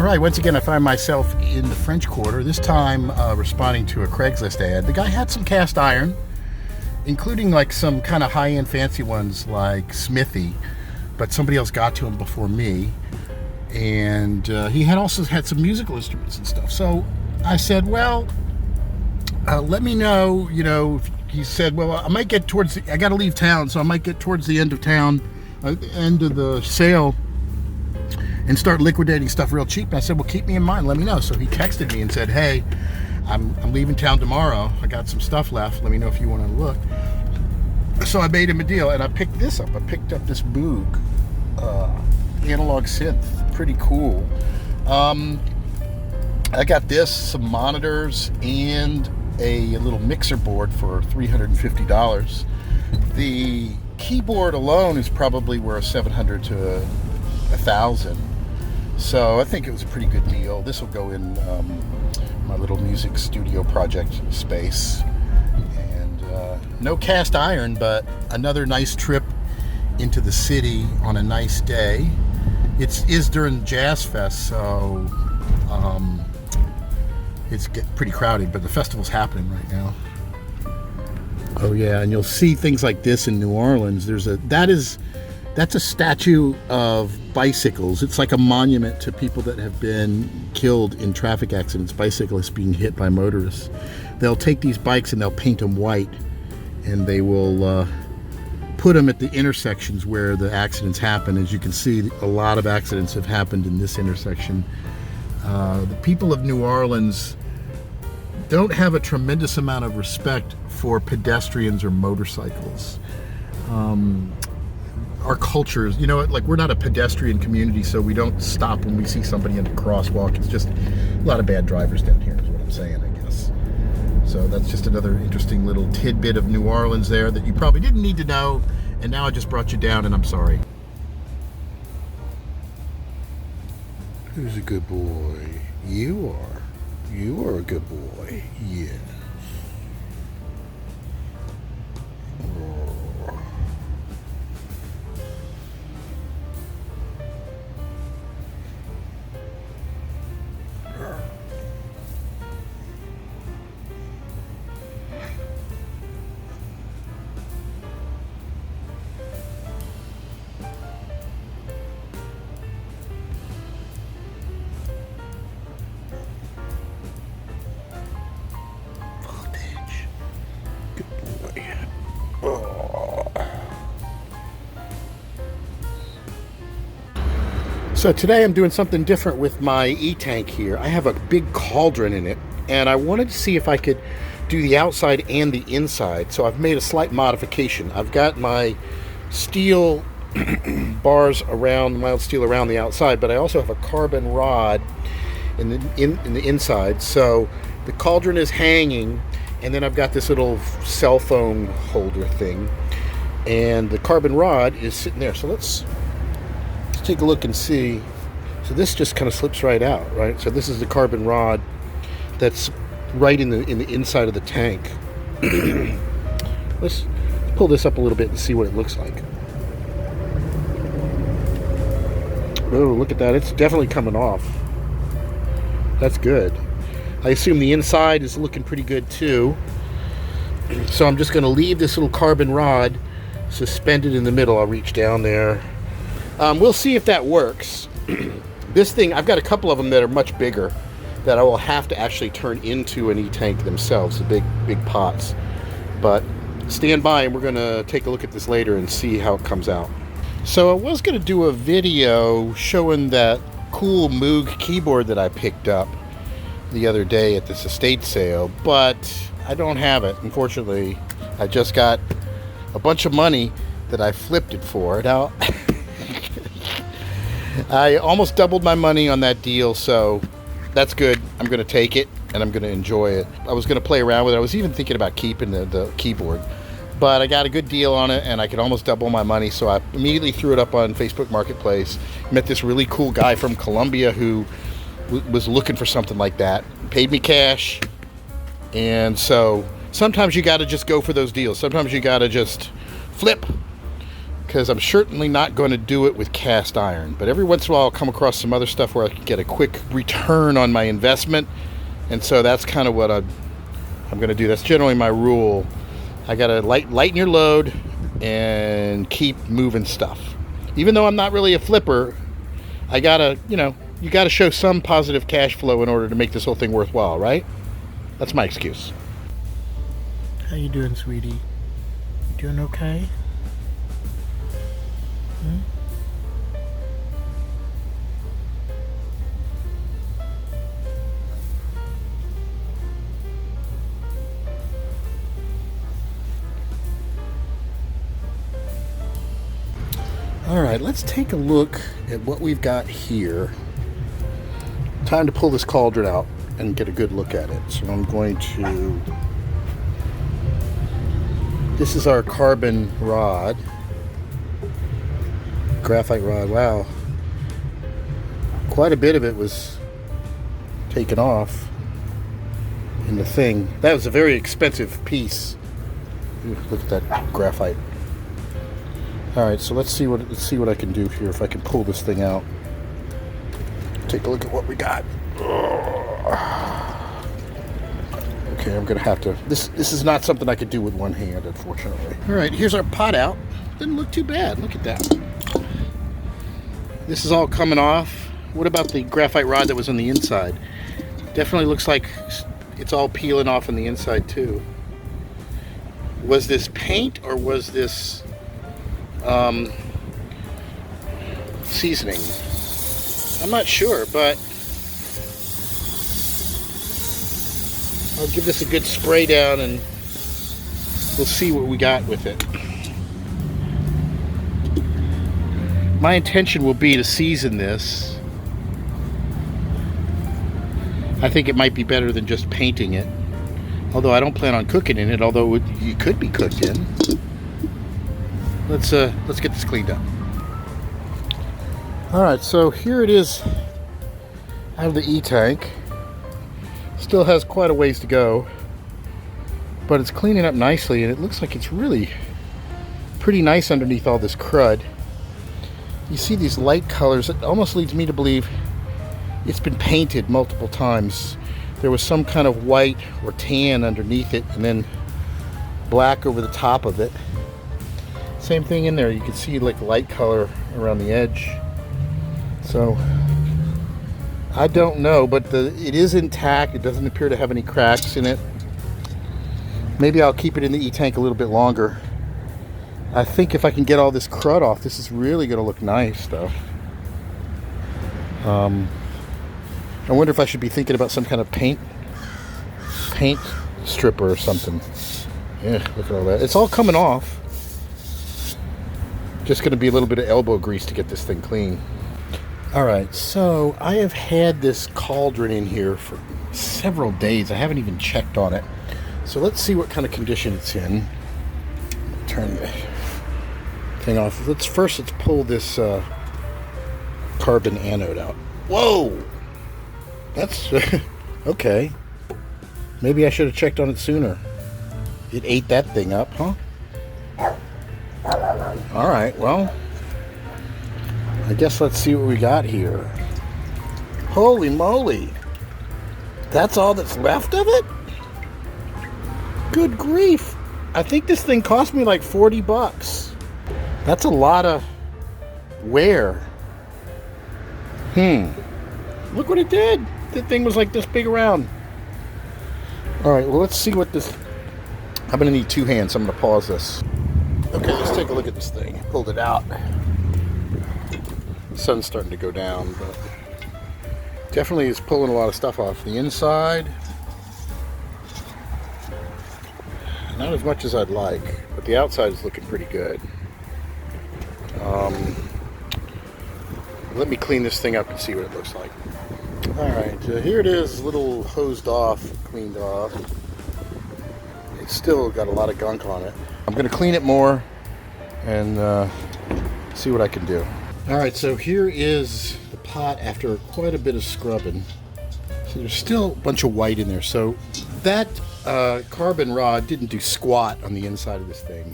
All right, once again, I find myself in the French Quarter, this time responding to a Craigslist ad. The guy had some cast iron, including like some kind of high-end fancy ones like Smithy, but somebody else got to him before me. And he had also had some musical instruments and stuff. So I said, well, let me know, he said, well, I might get towards, I got to leave town, so I might get towards the end of town, end of the sale, and start liquidating stuff real cheap. And I said, well, keep me in mind, let me know. So he texted me and said, hey, I'm leaving town tomorrow. I got some stuff left. Let me know if you want to look. So I made him a deal, and I picked this up. I picked up this Moog analog synth. Pretty cool. I got this, some monitors, and a little mixer board for $350. The keyboard alone is probably worth $700 to $1,000. So I think it was a pretty good deal. This will go in my little music studio project space. And no cast iron, but another nice trip into the city on a nice day. It is during Jazz Fest, so it's pretty crowded, but the festival's happening right now. Oh yeah, and you'll see things like this in New Orleans. That's a statue of bicycles. It's like a monument to people that have been killed in traffic accidents, bicyclists being hit by motorists. They'll take these bikes and they'll paint them white, and they will put them at the intersections where the accidents happen. As you can see, a lot of accidents have happened in this intersection. The people of New Orleans don't have a tremendous amount of respect for pedestrians or motorcycles. Our cultures, like we're not a pedestrian community, so we don't stop when we see somebody in a crosswalk. It's just a lot of bad drivers down here is what I'm saying, I guess. So that's just another interesting little tidbit of New Orleans there that you probably didn't need to know, and now I just brought you down, and I'm sorry. Who's a good boy? You are. You are a good boy. Yes. So today I'm doing something different with my e-tank here. I have a big cauldron in it, and I wanted to see if I could do the outside and the inside. So I've made a slight modification. I've got my steel bars around, mild steel around the outside, but I also have a carbon rod in the inside. So the cauldron is hanging, and then I've got this little cell phone holder thing, and the carbon rod is sitting there. So let's take a look and see. So this just kind of slips right out, right? So this is the carbon rod that's right in the inside of the tank. Let's pull this up a little bit and see what it looks like. Oh, look at that. It's definitely coming off. That's good. I assume the inside is looking pretty good too. So I'm just going to leave this little carbon rod suspended in the middle. I'll reach down there. We'll see if that works. This thing, I've got a couple of them that are much bigger that I will have to actually turn into an e-tank themselves, the big pots. But stand by and we're going to take a look at this later and see how it comes out. So I was going to do a video showing that cool Moog keyboard that I picked up the other day at this estate sale, but I don't have it, unfortunately. I just got a bunch of money that I flipped it for. Now, I almost doubled my money on that deal, so that's good. I'm going to take it, and I'm going to enjoy it. I was going to play around with it. I was even thinking about keeping the keyboard, but I got a good deal on it, and I could almost double my money, so I immediately threw it up on Facebook Marketplace. Met this really cool guy from Colombia who was looking for something like that. Paid me cash, and so sometimes you got to just go for those deals. Sometimes you got to just flip. because I'm certainly not going to do it with cast iron. But every once in a while I'll come across some other stuff where I can get a quick return on my investment. And so that's kind of what I'm going to do. That's generally my rule. I got to lighten your load and keep moving stuff. Even though I'm not really a flipper, I got to, you got to show some positive cash flow in order to make this whole thing worthwhile, right? That's my excuse. How you doing, sweetie? You doing okay? All right, let's take a look at what we've got here. Time to pull this cauldron out and get a good look at it. So I'm going to... This is our carbon rod. Graphite rod, wow. Quite a bit of it was taken off in the thing. That was a very expensive piece. Ooh, look at that graphite. All right, so let's see what I can do here if I can pull this thing out. Take a look at what we got. Okay, I'm gonna have to. This is not something I could do with one hand, unfortunately. All right, here's our pot out. Didn't look too bad. Look at that. This is all coming off. What about the graphite rod that was on the inside? Definitely looks like it's all peeling off on the inside too. Was this paint or was this seasoning? I'm not sure, but I'll give this a good spray down and we'll see what we got with it. My intention will be to season this. I think it might be better than just painting it. Although I don't plan on cooking in it, although you could be cooked in. Let's get this cleaned up. All right, so here it is out of the E-tank. Still has quite a ways to go, but it's cleaning up nicely, and it looks like it's really pretty nice underneath all this crud. You see these light colors. It almost leads me to believe it's been painted multiple times. There was some kind of white or tan underneath it, and then black over the top of it. Same thing in there. You can see like light color around the edge. So I don't know, but it is intact. It doesn't appear to have any cracks in it. Maybe I'll keep it in the E-tank a little bit longer. I think if I can get all this crud off, this is really going to look nice, though. I wonder if I should be thinking about some kind of paint stripper or something. Yeah, look at all that. It's all coming off. Just going to be a little bit of elbow grease to get this thing clean. All right, so I have had this cauldron in here for several days. I haven't even checked on it. So let's see what kind of condition it's in. Turn the thing off. Let's pull this carbon anode out. Whoa! That's okay. Maybe I should have checked on it sooner. It ate that thing up, huh? All right, well, I guess let's see what we got here. Holy moly! That's all that's left of it? Good grief! I think this thing cost me like 40 bucks. That's a lot of wear. Look what it did. That thing was like this big around. All right, well, let's see what this... I'm gonna need two hands, so I'm gonna pause this. Okay, let's take a look at this thing. Pulled it out. The sun's starting to go down, but definitely is pulling a lot of stuff off the inside. Not as much as I'd like, but the outside is looking pretty good. Let me clean this thing up and see what it looks like. Alright, here it is, a little hosed off, cleaned off. It's still got a lot of gunk on it. I'm going to clean it more and see what I can do. Alright, so here is the pot after quite a bit of scrubbing. So there's still a bunch of white in there. So that carbon rod didn't do squat on the inside of this thing.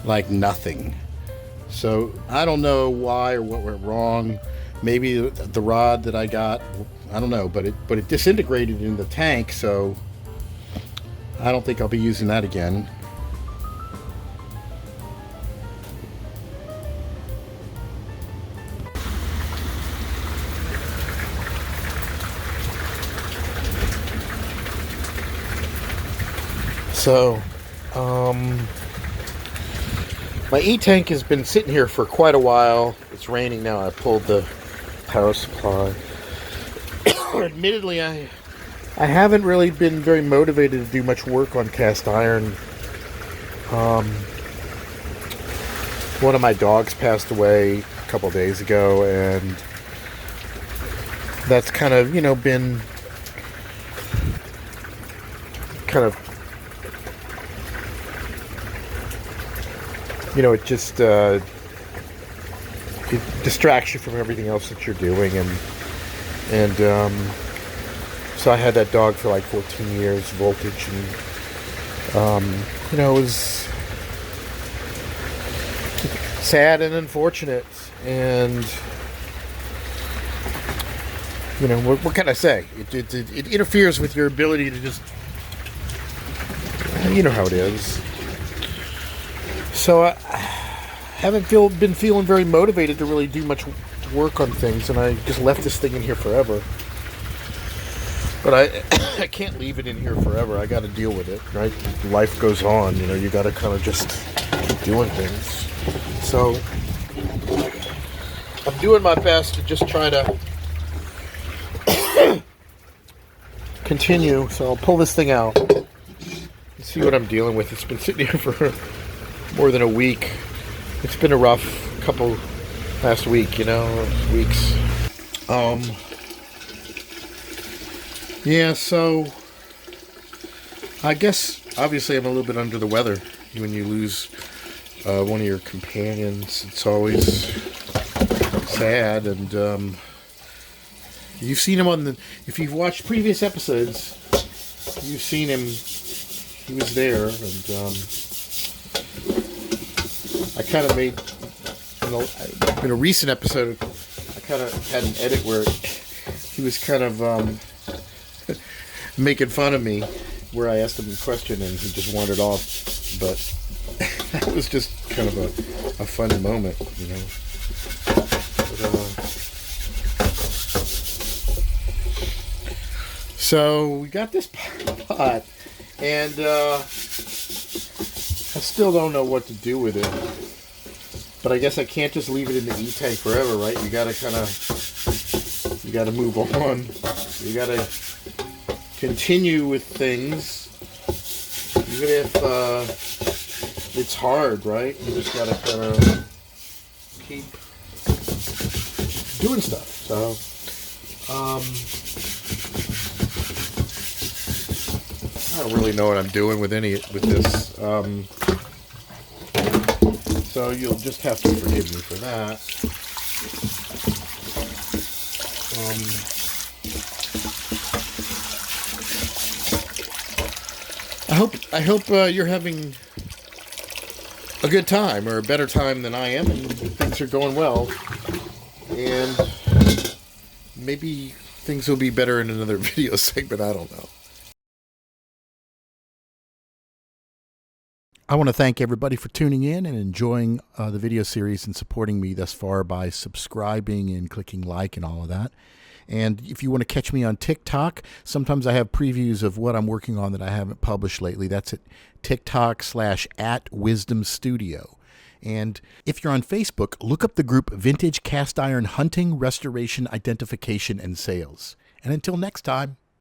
Like nothing. So I don't know why or what went wrong. Maybe the rod that I got, I don't know, but it disintegrated in the tank, so I don't think I'll be using that again. So, my E-tank has been sitting here for quite a while. It's raining now. I pulled the power supply. Admittedly, I haven't really been very motivated to do much work on cast iron. One of my dogs passed away a couple days ago, and that's kind of, been kind of, it just it distracts you from everything else that you're doing, and so I had that dog for like 14 years, Voltage, and it was sad and unfortunate, and what can I say? It interferes with your ability to just, you know how it is. So I haven't been feeling very motivated to really do much work on things, and I just left this thing in here forever. But I can't leave it in here forever. I got to deal with it, right? Life goes on. You got to kind of just keep doing things. So I'm doing my best to just try to continue. So I'll pull this thing out and see what I'm dealing with. It's been sitting here for more than a week. It's been a rough couple last week, weeks. Yeah, so I guess obviously I'm a little bit under the weather. When you lose one of your companions, it's always sad, and you've seen him if you've watched previous episodes, you've seen him. He was there, and I kind of made, in a recent episode, I kind of had an edit where he was kind of making fun of me, where I asked him a question and he just wandered off. But that was just kind of a fun moment, So we got this pot, and I still don't know what to do with it. But I guess I can't just leave it in the E-tank forever, right? You gotta move on. You gotta continue with things, even if it's hard, right? You just gotta kind of keep doing stuff. So, I don't really know what I'm doing with this. So you'll just have to forgive me for that. I hope you're having a good time, or a better time than I am, and things are going well. And maybe things will be better in another video segment. I don't know. I want to thank everybody for tuning in and enjoying the video series and supporting me thus far by subscribing and clicking like and all of that. And if you want to catch me on TikTok, sometimes I have previews of what I'm working on that I haven't published lately. That's at TikTok/@WisdomStudio. And if you're on Facebook, look up the group Vintage Cast Iron Hunting, Restoration, Identification, and Sales. And until next time.